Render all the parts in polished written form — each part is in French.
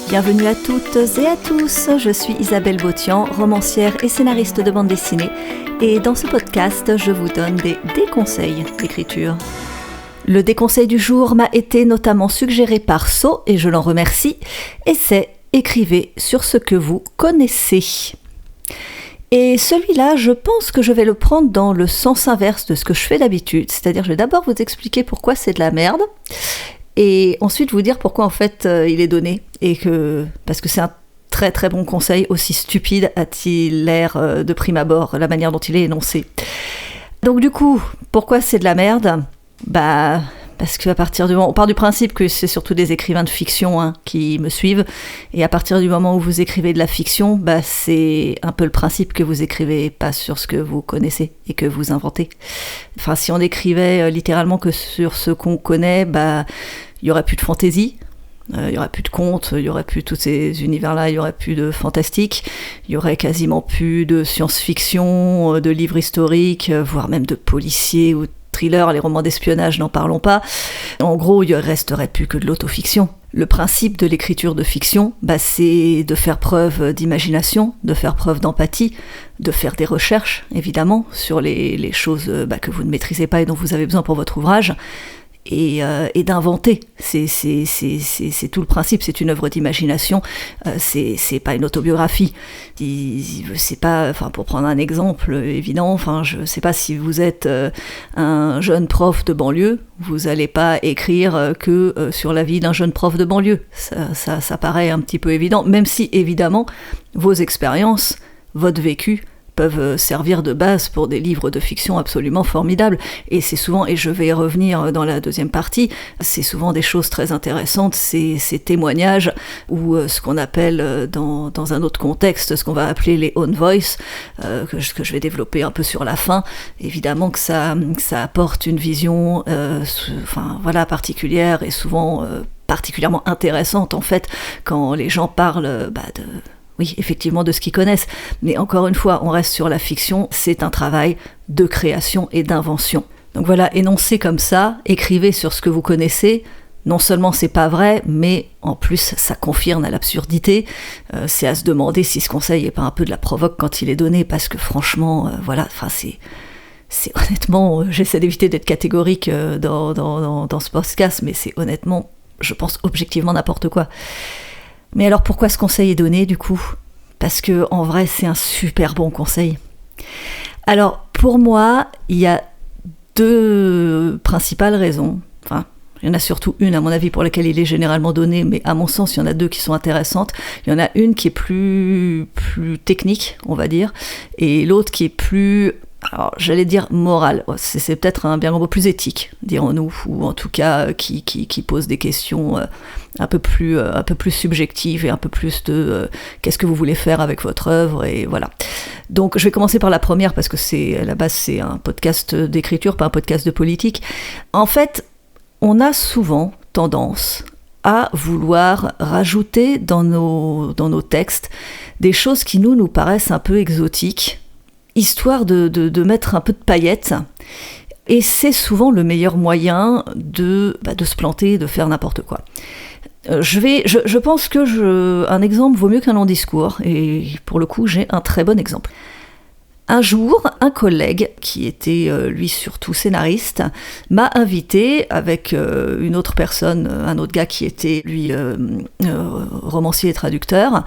Bienvenue à toutes et à tous, je suis Isabelle Bautian, romancière et scénariste de bande dessinée, et dans ce podcast, je vous donne des déconseils d'écriture. Le déconseil du jour m'a été notamment suggéré par So, et je l'en remercie, et c'est « Écrivez sur ce que vous connaissez ». Et celui-là, je pense que je vais le prendre dans le sens inverse de ce que je fais d'habitude, c'est-à-dire je vais d'abord vous expliquer pourquoi c'est de la merde, et ensuite vous dire pourquoi en fait il est donné, parce que c'est un très très bon conseil, aussi stupide a-t-il l'air de prime abord, la manière dont il est énoncé. Donc du coup, pourquoi c'est de la merde ? Parce qu'à partir du moment, on part du principe que c'est surtout des écrivains de fiction qui me suivent, et à partir du moment où vous écrivez de la fiction, c'est un peu le principe que vous écrivez pas sur ce que vous connaissez et que vous inventez. Enfin, si on écrivait littéralement que sur ce qu'on connaît, il y aurait plus de fantaisie, il y aurait plus de contes, il y aurait plus tous ces univers-là, il y aurait plus de fantastique, il y aurait quasiment plus de science-fiction, de livres historiques, voire même de policiers ou thriller, les romans d'espionnage, n'en parlons pas. En gros, il ne resterait plus que de l'autofiction. Le principe de l'écriture de fiction, c'est de faire preuve d'imagination, de faire preuve d'empathie, de faire des recherches, évidemment, sur les choses que vous ne maîtrisez pas et dont vous avez besoin pour votre ouvrage, et d'inventer. C'est tout le principe, c'est une œuvre d'imagination, c'est pas une autobiographie. C'est pas, pour prendre un exemple évident, je sais pas, si vous êtes un jeune prof de banlieue, vous allez pas écrire que sur la vie d'un jeune prof de banlieue. Ça paraît un petit peu évident, même si évidemment vos expériences, votre vécu peuvent servir de base pour des livres de fiction absolument formidables. Et c'est souvent, et je vais y revenir dans la deuxième partie, c'est souvent des choses très intéressantes, ces témoignages, ou ce qu'on appelle dans un autre contexte, ce qu'on va appeler les own voice, que je vais développer un peu sur la fin. Évidemment que ça apporte une vision particulière et souvent particulièrement intéressante en fait, quand les gens parlent oui, effectivement, de ce qu'ils connaissent. Mais encore une fois, on reste sur la fiction, c'est un travail de création et d'invention. Donc voilà, énoncé comme ça, écrivez sur ce que vous connaissez. Non seulement c'est pas vrai, mais en plus ça confirme à l'absurdité. C'est à se demander si ce conseil est pas un peu de la provoque quand il est donné, parce que franchement, c'est honnêtement, j'essaie d'éviter d'être catégorique dans ce podcast, mais c'est honnêtement, je pense objectivement n'importe quoi. Mais alors pourquoi ce conseil est donné du coup ? Parce que en vrai c'est un super bon conseil. Alors pour moi, il y a deux principales raisons. Enfin, il y en a surtout une à mon avis pour laquelle il est généralement donné, mais à mon sens il y en a deux qui sont intéressantes. Il y en a une qui est plus technique, on va dire, et l'autre qui est plus, alors j'allais dire morale, c'est peut-être un bien grand mot, plus éthique, dirons-nous, ou en tout cas qui pose des questions un peu plus subjectives et un peu plus de qu'est-ce que vous voulez faire avec votre œuvre, et voilà. Donc je vais commencer par la première parce que à la base c'est un podcast d'écriture, pas un podcast de politique. En fait, on a souvent tendance à vouloir rajouter dans nos textes des choses qui nous paraissent un peu exotiques, histoire de mettre un peu de paillettes, et c'est souvent le meilleur moyen de se planter, de faire n'importe quoi. Je pense que un exemple vaut mieux qu'un long discours, et pour le coup j'ai un très bon exemple. Un jour, un collègue, qui était lui surtout scénariste, m'a invité avec une autre personne, un autre gars qui était lui romancier et traducteur.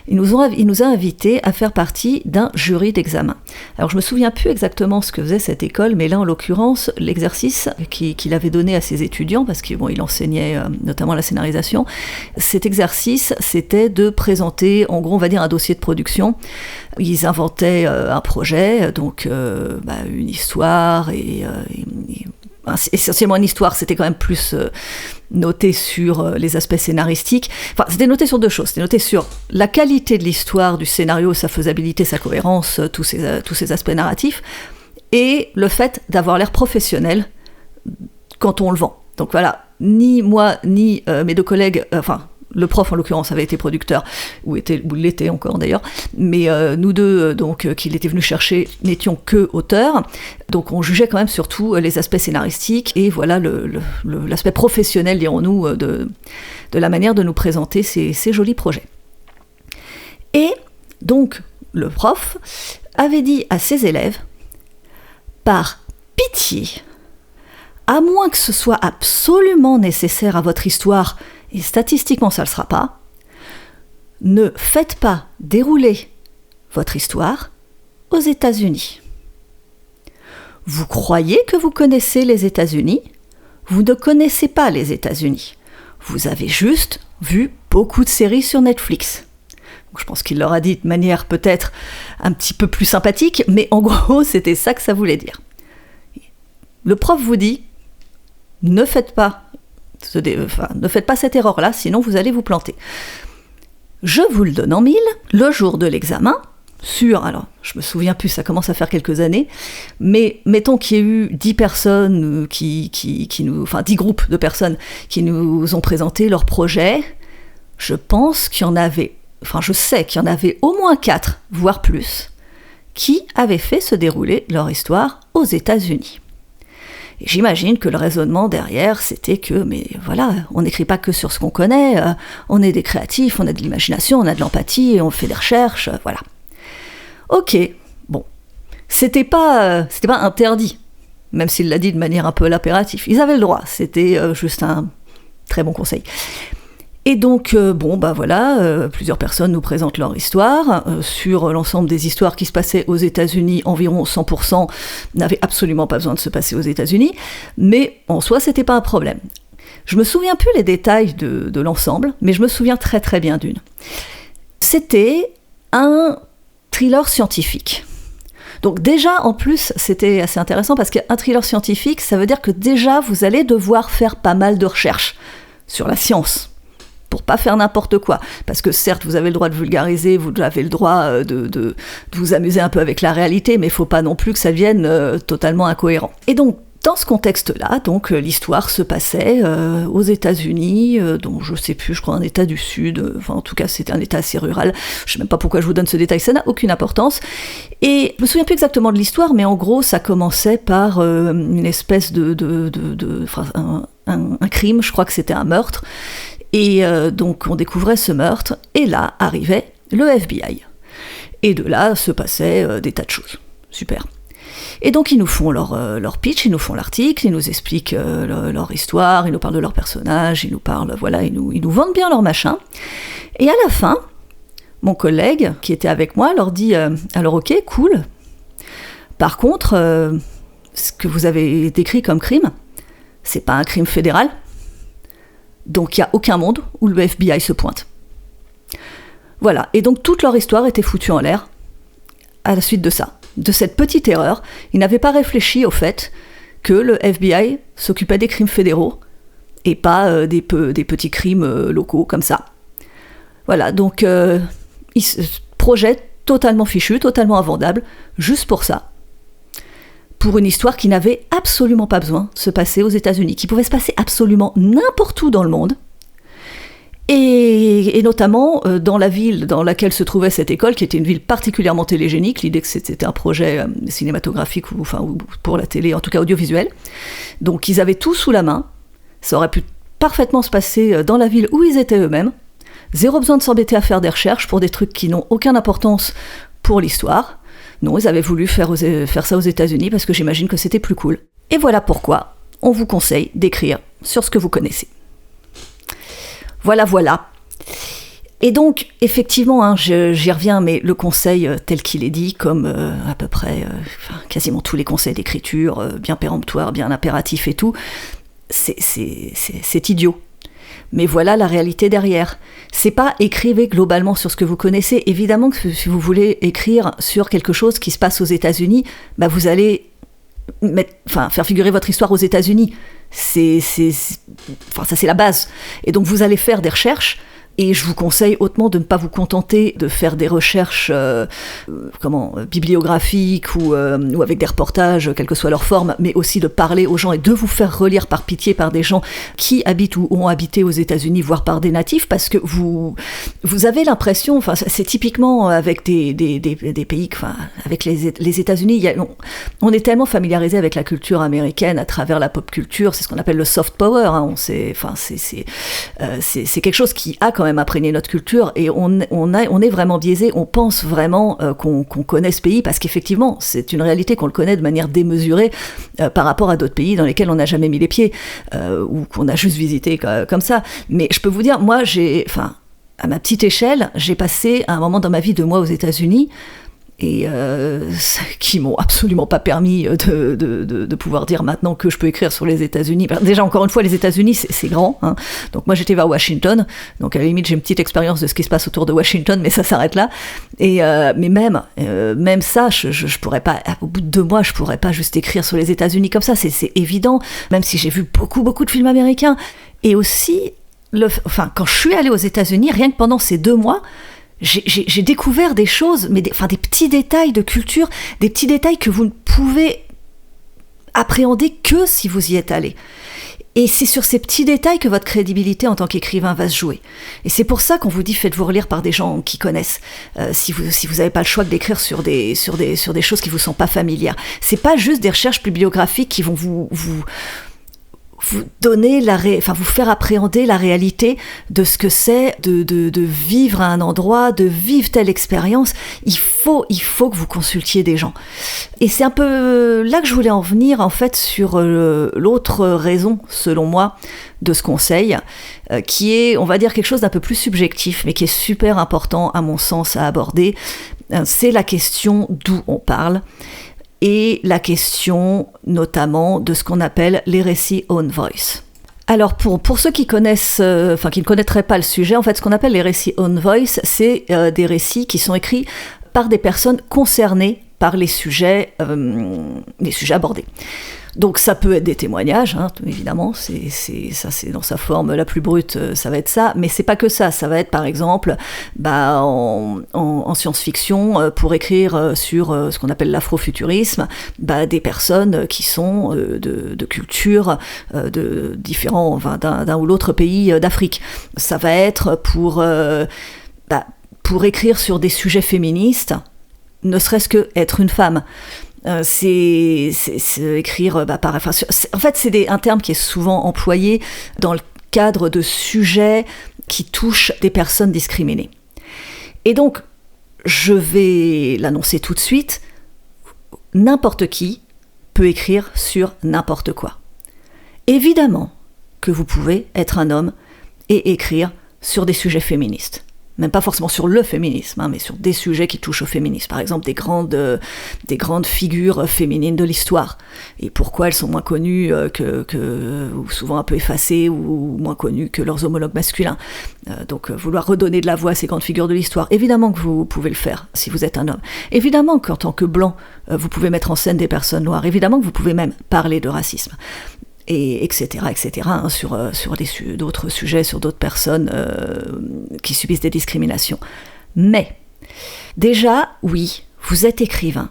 Il nous a invités à faire partie d'un jury d'examen. Alors je me souviens plus exactement ce que faisait cette école, mais là en l'occurrence l'exercice qu'il avait donné à ses étudiants, parce qu'il enseignait notamment la scénarisation, cet exercice c'était de présenter en gros on va dire un dossier de production. Ils inventaient un projet, donc une histoire et essentiellement une histoire, c'était quand même plus noté sur les aspects scénaristiques. Enfin, c'était noté sur deux choses. C'était noté sur la qualité de l'histoire, du scénario, sa faisabilité, sa cohérence, tous ces aspects narratifs, et le fait d'avoir l'air professionnel quand on le vend. Donc voilà, ni moi, ni mes deux collègues, le prof en l'occurrence avait été producteur, ou l'était encore d'ailleurs, mais nous deux, donc qu'il était venu chercher, n'étions que auteurs, donc on jugeait quand même surtout les aspects scénaristiques et voilà l'aspect professionnel, dirons-nous, de la manière de nous présenter ces jolis projets. Et donc le prof avait dit à ses élèves, par pitié, à moins que ce soit absolument nécessaire à votre histoire, et statistiquement ça ne le sera pas, ne faites pas dérouler votre histoire aux États-Unis. Vous croyez que vous connaissez les États-Unis ? Vous ne connaissez pas les États-Unis. Vous avez juste vu beaucoup de séries sur Netflix. Donc, je pense qu'il leur a dit de manière peut-être un petit peu plus sympathique, mais en gros, c'était ça que ça voulait dire. Le prof vous dit, ne faites pas cette erreur-là, sinon vous allez vous planter. Je vous le donne en mille, le jour de l'examen, alors je me souviens plus, ça commence à faire quelques années, mais mettons qu'il y ait eu 10 personnes 10 groupes de personnes qui nous ont présenté leur projet, je sais qu'il y en avait au moins 4, voire plus, qui avaient fait se dérouler leur histoire aux États-Unis. Et j'imagine que le raisonnement derrière, c'était que, mais voilà, on n'écrit pas que sur ce qu'on connaît, on est des créatifs, on a de l'imagination, on a de l'empathie, on fait des recherches, voilà. Ok, bon, c'était pas interdit, même s'il l'a dit de manière un peu l'impératif. Ils avaient le droit, c'était juste un très bon conseil. Et donc, plusieurs personnes nous présentent leur histoire. Sur l'ensemble des histoires qui se passaient aux États-Unis, environ 100% n'avaient absolument pas besoin de se passer aux États-Unis, mais en soi, c'était pas un problème. Je me souviens plus les détails de l'ensemble, mais je me souviens très très bien d'une. C'était un thriller scientifique. Donc déjà, en plus, c'était assez intéressant parce qu'un thriller scientifique, ça veut dire que déjà, vous allez devoir faire pas mal de recherches sur la science, pour pas faire n'importe quoi. Parce que certes, vous avez le droit de vulgariser, vous avez le droit de vous amuser un peu avec la réalité, mais il faut pas non plus que ça devienne totalement incohérent. Et donc, dans ce contexte-là, l'histoire se passait aux États-Unis, dont je sais plus, je crois un État du Sud, en tout cas c'était un État assez rural, je sais même pas pourquoi je vous donne ce détail, ça n'a aucune importance. Et je me souviens plus exactement de l'histoire, mais en gros ça commençait par une espèce un crime, je crois que c'était un meurtre, et donc on découvrait ce meurtre, et là arrivait le FBI. Et de là se passaient des tas de choses. Super. Et donc ils nous font leur pitch, ils nous font l'article, ils nous expliquent leur histoire, ils nous parlent de leurs personnages, ils nous parlent, voilà, ils nous vendent bien leur machin. Et à la fin, mon collègue qui était avec moi leur dit alors ok, cool. Par contre, ce que vous avez décrit comme crime, c'est pas un crime fédéral. Donc il n'y a aucun monde où le FBI se pointe. Voilà, et donc toute leur histoire était foutue en l'air à la suite de ça. De cette petite erreur, ils n'avaient pas réfléchi au fait que le FBI s'occupait des crimes fédéraux et pas des petits crimes locaux comme ça. Voilà, donc projet totalement fichu, totalement invendable, juste pour ça. Pour une histoire qui n'avait absolument pas besoin de se passer aux États-Unis, qui pouvait se passer absolument n'importe où dans le monde, et notamment dans la ville dans laquelle se trouvait cette école, qui était une ville particulièrement télégénique, l'idée que c'était un projet cinématographique, ou pour la télé, en tout cas audiovisuel. Donc ils avaient tout sous la main, ça aurait pu parfaitement se passer dans la ville où ils étaient eux-mêmes, zéro besoin de s'embêter à faire des recherches pour des trucs qui n'ont aucune importance pour l'histoire. Non, ils avaient voulu faire ça aux États-Unis parce que j'imagine que c'était plus cool. Et voilà pourquoi on vous conseille d'écrire sur ce que vous connaissez. Voilà. Et donc, effectivement, j'y reviens, mais le conseil tel qu'il est dit, comme à peu près quasiment tous les conseils d'écriture, bien péremptoires, bien impératifs et tout, c'est idiot. Mais voilà la réalité derrière. C'est pas écrivez globalement sur ce que vous connaissez. Évidemment que si vous voulez écrire sur quelque chose qui se passe aux États-Unis, vous allez faire figurer votre histoire aux États-Unis. Ça c'est la base. Et donc vous allez faire des recherches Et je vous conseille hautement de ne pas vous contenter de faire des recherches bibliographiques ou avec des reportages, quelle que soit leur forme, mais aussi de parler aux gens et de vous faire relire par pitié par des gens qui habitent ou ont habité aux États-Unis, voire par des natifs, parce que vous avez l'impression, enfin c'est typiquement avec des pays, enfin avec les États-Unis, on est tellement familiarisé avec la culture américaine à travers la pop culture, c'est ce qu'on appelle le soft power, hein, c'est quelque chose qui a quand même imprégné notre culture et on est vraiment biaisé, on pense vraiment qu'on connaît ce pays parce qu'effectivement c'est une réalité qu'on le connaît de manière démesurée par rapport à d'autres pays dans lesquels on n'a jamais mis les pieds ou qu'on a juste visité comme ça. Mais je peux vous dire, moi à ma petite échelle, j'ai passé un moment dans ma vie 2 mois aux États-Unis et qui m'ont absolument pas permis de pouvoir dire maintenant que je peux écrire sur les États-Unis. Déjà, encore une fois, les États-Unis, c'est grand, hein. Donc moi, j'étais vers Washington, donc à la limite, j'ai une petite expérience de ce qui se passe autour de Washington, mais ça s'arrête là. Et mais même ça, je pourrais pas, au bout de 2 mois, je pourrais pas juste écrire sur les États-Unis comme ça, c'est évident, même si j'ai vu beaucoup de films américains. Et aussi, quand je suis allée aux États-Unis, rien que pendant ces 2 mois, j'ai découvert des choses, mais des petits détails de culture, des petits détails que vous ne pouvez appréhender que si vous y êtes allé. Et c'est sur ces petits détails que votre crédibilité en tant qu'écrivain va se jouer. Et c'est pour ça qu'on vous dit faites-vous relire par des gens qui connaissent. Si vous n'avez pas le choix d'écrire sur des choses qui vous sont pas familières. C'est pas juste des recherches bibliographiques qui vont vous donner vous faire appréhender la réalité de ce que c'est de vivre à un endroit, de vivre telle expérience. Il faut que vous consultiez des gens. Et c'est un peu là que je voulais en venir, en fait, sur l'autre raison, selon moi, de ce conseil, qui est, on va dire, quelque chose d'un peu plus subjectif, mais qui est super important, à mon sens, à aborder. C'est la question d'où on parle. Et la question notamment de ce qu'on appelle les récits own voice. Alors pour ceux qui connaissent, qui ne connaîtraient pas le sujet, en fait ce qu'on appelle les récits own voice, c'est des récits qui sont écrits par des personnes concernées par les sujets abordés. Donc ça peut être des témoignages, hein, évidemment, c'est dans sa forme la plus brute, ça va être ça, mais c'est pas que ça va être par exemple en science-fiction, pour écrire sur ce qu'on appelle l'afrofuturisme, des personnes qui sont de cultures de différents, d'un ou l'autre pays d'Afrique. Ça va être pour écrire sur des sujets féministes, ne serait-ce que être une femme. C'est écrire en fait c'est un terme qui est souvent employé dans le cadre de sujets qui touchent des personnes discriminées. Et donc je vais l'annoncer tout de suite, n'importe qui peut écrire sur n'importe quoi. Évidemment que vous pouvez être un homme et écrire sur des sujets féministes. Même pas forcément sur le féminisme, mais sur des sujets qui touchent au féminisme. Par exemple, des grandes figures féminines de l'histoire. Et pourquoi elles sont moins connues ou souvent un peu effacées, ou moins connues que leurs homologues masculins. Donc, vouloir redonner de la voix à ces grandes figures de l'histoire. Évidemment que vous pouvez le faire, si vous êtes un homme. Évidemment qu'en tant que blanc, vous pouvez mettre en scène des personnes noires. Évidemment que vous pouvez même parler de racisme. Et etc., hein, sur d'autres sujets, sur d'autres personnes qui subissent des discriminations. Mais, déjà, oui, vous êtes écrivain,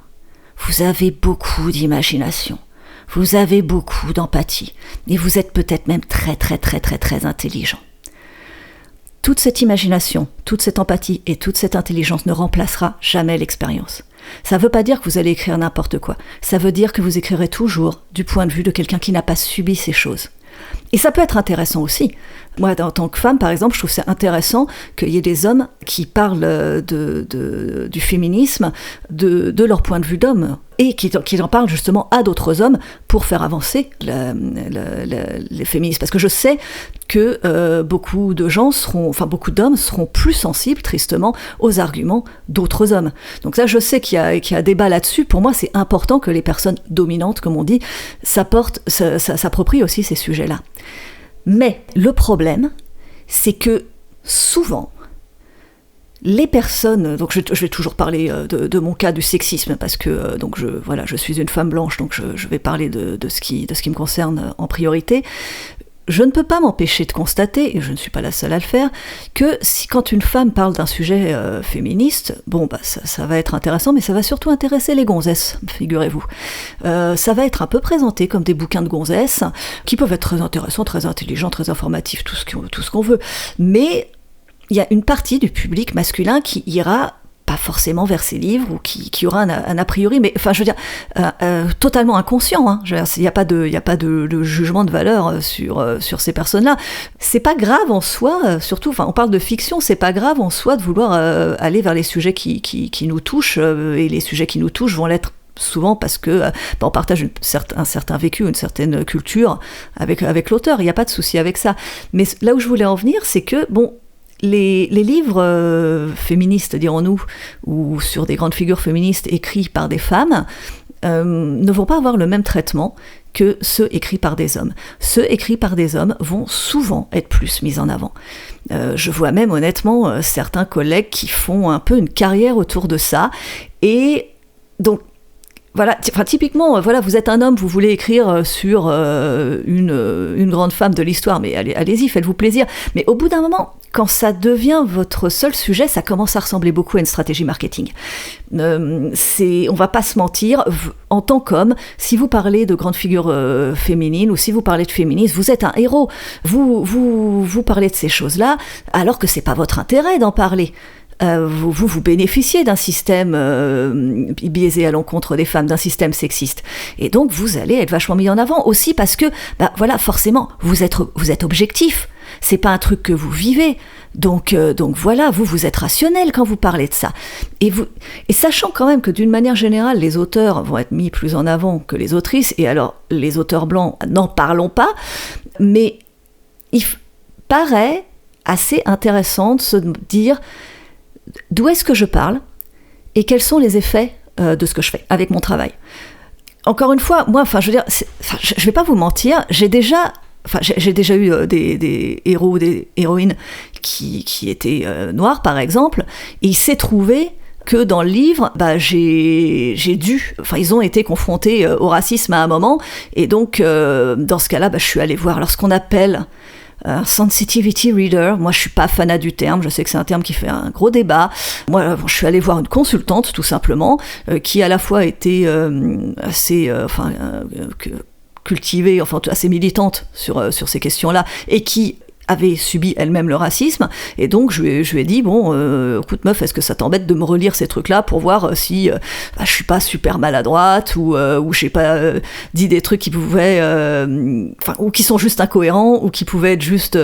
vous avez beaucoup d'imagination, vous avez beaucoup d'empathie, et vous êtes peut-être même très, très, très, très, très intelligent. Toute cette imagination, toute cette empathie et toute cette intelligence ne remplacera jamais l'expérience. Ça ne veut pas dire que vous allez écrire n'importe quoi. Ça veut dire que vous écrirez toujours du point de vue de quelqu'un qui n'a pas subi ces choses. Et ça peut être intéressant aussi. Moi, en tant que femme, par exemple, je trouve ça intéressant qu'il y ait des hommes qui parlent du féminisme de leur point de vue d'homme et qui en parlent justement à d'autres hommes pour faire avancer les féministes. Parce que je sais que beaucoup d'hommes seront plus sensibles, tristement, aux arguments d'autres hommes. Donc ça, je sais qu'il y a débat là-dessus. Pour moi, c'est important que les personnes dominantes, comme on dit, s'approprient aussi ces sujets-là. Mais le problème, c'est que souvent, les personnes, donc je vais toujours parler de mon cas du sexisme, parce que je suis une femme blanche, donc je vais parler de ce qui me concerne en priorité. je ne peux pas m'empêcher de constater, et je ne suis pas la seule à le faire, que quand une femme parle d'un sujet féministe, ça va être intéressant, mais ça va surtout intéresser les gonzesses, figurez-vous. Ça va être un peu présenté comme des bouquins de gonzesses, qui peuvent être très intéressants, très intelligents, très informatifs, tout ce qu'on veut. Mais il y a une partie du public masculin qui ira pas forcément vers ces livres, ou qui aura un a priori, mais enfin je veux dire totalement inconscient, hein. Il n'y a pas de jugement de valeur sur ces personnes-là. C'est pas grave en soi, surtout, enfin on parle de fiction, c'est pas grave en soi de vouloir aller vers les sujets qui nous touchent, et les sujets qui nous touchent vont l'être souvent parce que on partage un certain vécu, une certaine culture avec l'auteur, il n'y a pas de souci avec ça. Mais là où je voulais en venir, c'est que les livres féministes, dirons-nous, ou sur des grandes figures féministes écrits par des femmes, ne vont pas avoir le même traitement que ceux écrits par des hommes. Ceux écrits par des hommes vont souvent être plus mis en avant. Je vois même honnêtement certains collègues qui font un peu une carrière autour de ça, et donc voilà, typiquement, vous êtes un homme, vous voulez écrire sur une grande femme de l'histoire, mais allez-y, faites-vous plaisir. Mais au bout d'un moment, quand ça devient votre seul sujet, ça commence à ressembler beaucoup à une stratégie marketing. On va pas se mentir, en tant qu'homme, si vous parlez de grandes figures féminines, ou si vous parlez de féminisme, vous êtes un héros. Vous parlez de ces choses-là, alors que c'est pas votre intérêt d'en parler. Vous bénéficiez d'un système biaisé à l'encontre des femmes, d'un système sexiste. Et donc, vous allez être vachement mis en avant aussi parce que, forcément, vous êtes objectif. C'est pas un truc que vous vivez. Donc voilà, vous êtes rationnel quand vous parlez de ça. Et sachant quand même que d'une manière générale, les auteurs vont être mis plus en avant que les autrices, et alors, les auteurs blancs, n'en parlons pas, mais il paraît assez intéressant de se dire d'où est-ce que je parle et quels sont les effets de ce que je fais avec mon travail. Encore une fois, moi, je vais pas vous mentir, j'ai déjà eu des héros, des héroïnes qui étaient noirs, par exemple, et il s'est trouvé que dans le livre, ils ont été confrontés au racisme à un moment, et donc dans ce cas-là, je suis allée voir ce qu'on appelle sensitivity reader. Moi, je suis pas fanat du terme. Je sais que c'est un terme qui fait un gros débat. Moi, je suis allée voir une consultante, tout simplement, qui à la fois était assez cultivée, assez militante sur ces questions-là, et qui avait subi elle-même le racisme, et donc je lui ai dit écoute meuf, est-ce que ça t'embête de me relire ces trucs-là pour voir si je suis pas super maladroite, ou j'ai pas dit des trucs qui pouvaient ou qui sont juste incohérents, ou qui pouvaient être juste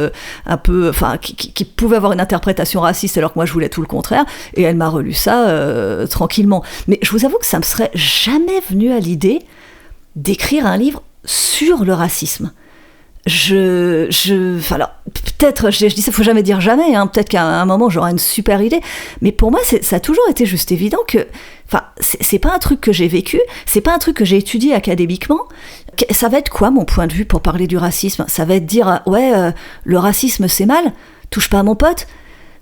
un peu qui pouvaient avoir une interprétation raciste alors que moi je voulais tout le contraire. Et elle m'a relu ça tranquillement. Mais je vous avoue que ça me serait jamais venu à l'idée d'écrire un livre sur le racisme. Alors, peut-être, je dis ça, faut jamais dire jamais, hein, peut-être qu'à un moment j'aurai une super idée, mais pour moi ça a toujours été juste évident que, c'est pas un truc que j'ai vécu, c'est pas un truc que j'ai étudié académiquement. Ça va être quoi mon point de vue pour parler du racisme ? Ça va être dire, le racisme c'est mal, touche pas à mon pote,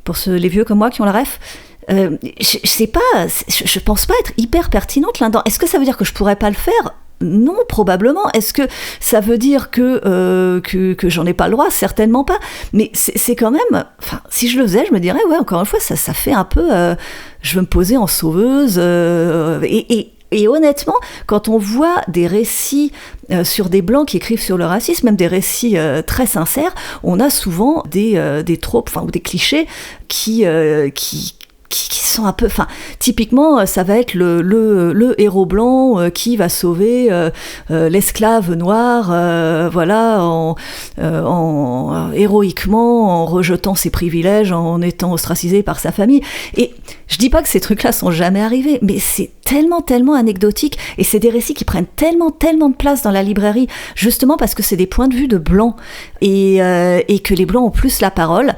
pour les vieux comme moi qui ont la ref. Je pense pas être hyper pertinente là-dedans. Est-ce que ça veut dire que je pourrais pas le faire ? Non, probablement. Est-ce que ça veut dire que j'en ai pas le droit ? Certainement pas. Mais c'est quand même... si je le faisais, je me dirais, encore une fois, ça fait un peu... je veux me poser en sauveuse. Et honnêtement, quand on voit des récits sur des blancs qui écrivent sur le racisme, même des récits très sincères, on a souvent des tropes, ou des clichés qui sont un peu... typiquement, ça va être le héros blanc qui va sauver l'esclave noir, héroïquement, en rejetant ses privilèges, en étant ostracisé par sa famille. Et je dis pas que ces trucs-là sont jamais arrivés, mais c'est tellement anecdotique, et c'est des récits qui prennent tellement de place dans la librairie, justement parce que c'est des points de vue de blancs, et que les blancs ont plus la parole.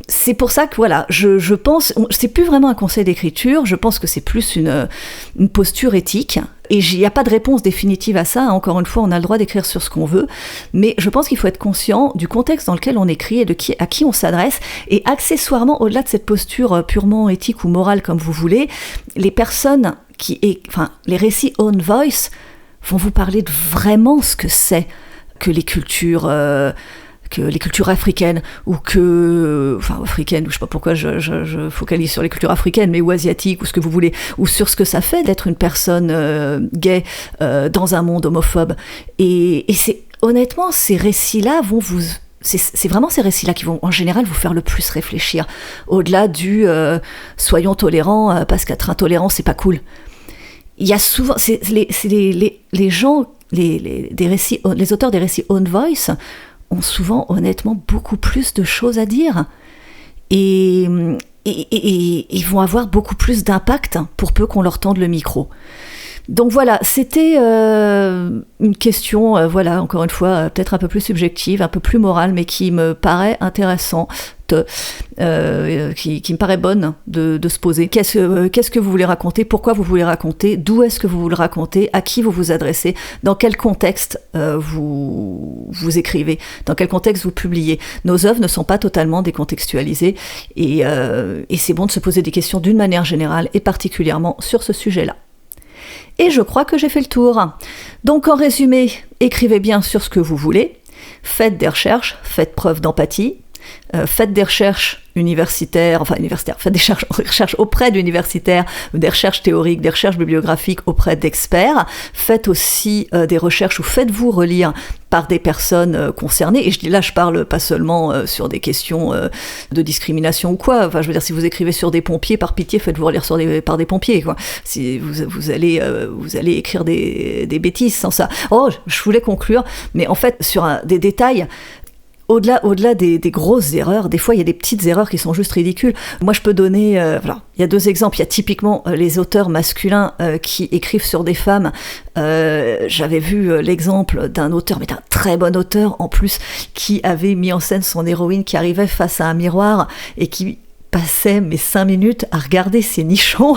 C'est pour ça que je pense, c'est plus vraiment un conseil d'écriture, je pense que c'est plus une posture éthique, et il n'y a pas de réponse définitive à ça. Encore une fois, on a le droit d'écrire sur ce qu'on veut, mais je pense qu'il faut être conscient du contexte dans lequel on écrit et à qui on s'adresse, et accessoirement, au-delà de cette posture purement éthique ou morale comme vous voulez, les personnes les récits own voice vont vous parler de vraiment ce que c'est que les cultures que les cultures africaines, ou africaines, ou je sais pas pourquoi je focalise sur les cultures africaines, mais ou asiatiques, ou ce que vous voulez, ou sur ce que ça fait d'être une personne gay dans un monde homophobe. Et c'est honnêtement, ces récits-là vont vous... C'est vraiment ces récits-là qui vont en général vous faire le plus réfléchir, au-delà du soyons tolérants parce qu'être intolérant c'est pas cool. Il y a souvent les gens, les auteurs des récits Own Voice ont souvent honnêtement beaucoup plus de choses à dire et ils vont avoir beaucoup plus d'impact pour peu qu'on leur tende le micro. Donc voilà, c'était une question, voilà, encore une fois, peut-être un peu plus subjective, un peu plus morale, mais qui me paraît intéressante, qui me paraît bonne de se poser. Qu'est-ce que vous voulez raconter? Pourquoi vous voulez raconter? D'où est-ce que vous voulez le raconter? À qui vous vous adressez? Dans quel contexte vous écrivez? Dans quel contexte vous publiez? Nos œuvres ne sont pas totalement décontextualisées et c'est bon de se poser des questions d'une manière générale et particulièrement sur ce sujet-là. Et je crois que j'ai fait le tour. Donc en résumé, écrivez bien sur ce que vous voulez, faites des recherches, faites preuve d'empathie, faites des recherches faites des recherches auprès d'universitaires, des recherches théoriques, des recherches bibliographiques auprès d'experts, faites aussi des recherches ou faites-vous relire par des personnes concernées, et je parle pas seulement sur des questions de discrimination ou quoi, enfin je veux dire si vous écrivez sur des pompiers, par pitié faites-vous relire par des pompiers quoi. Si vous allez écrire des bêtises sans ça. Je voulais conclure, mais en fait sur des détails, au-delà des grosses erreurs, des fois il y a des petites erreurs qui sont juste ridicules. Moi je peux donner, il y a 2 exemples. Il y a typiquement les auteurs masculins qui écrivent sur des femmes. J'avais vu l'exemple d'un auteur, mais d'un très bon auteur en plus, qui avait mis en scène son héroïne qui arrivait face à un miroir et qui passait 5 minutes à regarder ses nichons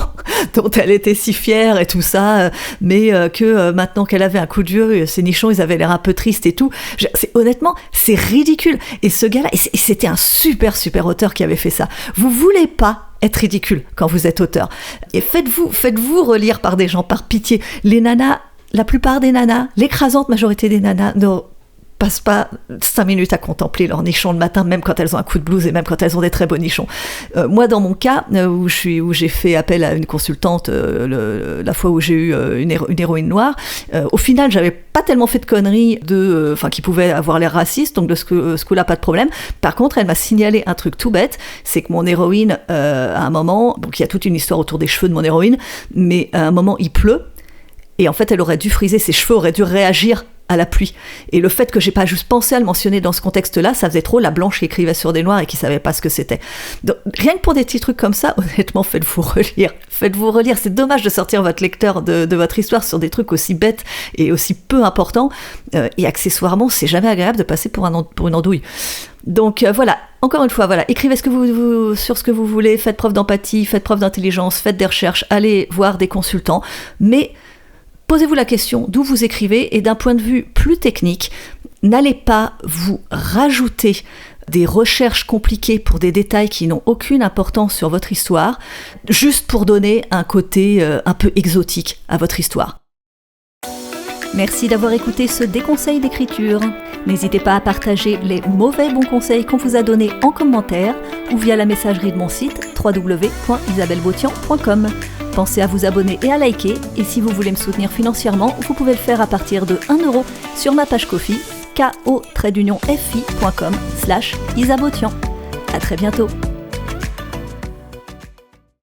dont elle était si fière et tout ça, mais que maintenant qu'elle avait un coup de vieux, ses nichons ils avaient l'air un peu tristes et tout. Honnêtement, c'est ridicule. Et ce gars-là, et c'était un super auteur qui avait fait ça. Vous voulez pas être ridicule quand vous êtes auteur. Et faites-vous relire par des gens, par pitié. Les nanas, la plupart des nanas, l'écrasante majorité des nanas ne passent pas 5 minutes à contempler leurs nichons le matin, même quand elles ont un coup de blues et même quand elles ont des très beaux nichons. Moi, dans mon cas, où j'ai fait appel à une consultante la fois où j'ai eu une héroïne noire, au final, j'avais pas tellement fait de conneries qui pouvaient avoir l'air racistes, donc de ce coup-là, pas de problème. Par contre, elle m'a signalé un truc tout bête, c'est que mon héroïne, à un moment, donc il y a toute une histoire autour des cheveux de mon héroïne, mais à un moment, il pleut, et en fait, elle aurait dû friser, ses cheveux auraient dû réagir à la pluie. Et le fait que j'ai pas juste pensé à le mentionner dans ce contexte-là, ça faisait trop la blanche qui écrivait sur des noirs et qui savait pas ce que c'était. Donc, rien que pour des petits trucs comme ça, honnêtement, faites-vous relire. Faites-vous relire. C'est dommage de sortir votre lecteur de votre histoire sur des trucs aussi bêtes et aussi peu importants. Et accessoirement, c'est jamais agréable de passer pour une andouille. Donc voilà, encore une fois, voilà, écrivez sur ce que vous voulez, faites preuve d'empathie, faites preuve d'intelligence, faites des recherches, allez voir des consultants, mais posez-vous la question d'où vous écrivez, et d'un point de vue plus technique, n'allez pas vous rajouter des recherches compliquées pour des détails qui n'ont aucune importance sur votre histoire, juste pour donner un côté un peu exotique à votre histoire. Merci d'avoir écouté ce déconseil d'écriture. N'hésitez pas à partager les mauvais bons conseils qu'on vous a donnés en commentaire ou via la messagerie de mon site www.isabellebautian.com. Pensez à vous abonner et à liker, et si vous voulez me soutenir financièrement, vous pouvez le faire à partir de 1 € sur ma page Ko-fi, ko-fi.com/isabotian. À très bientôt.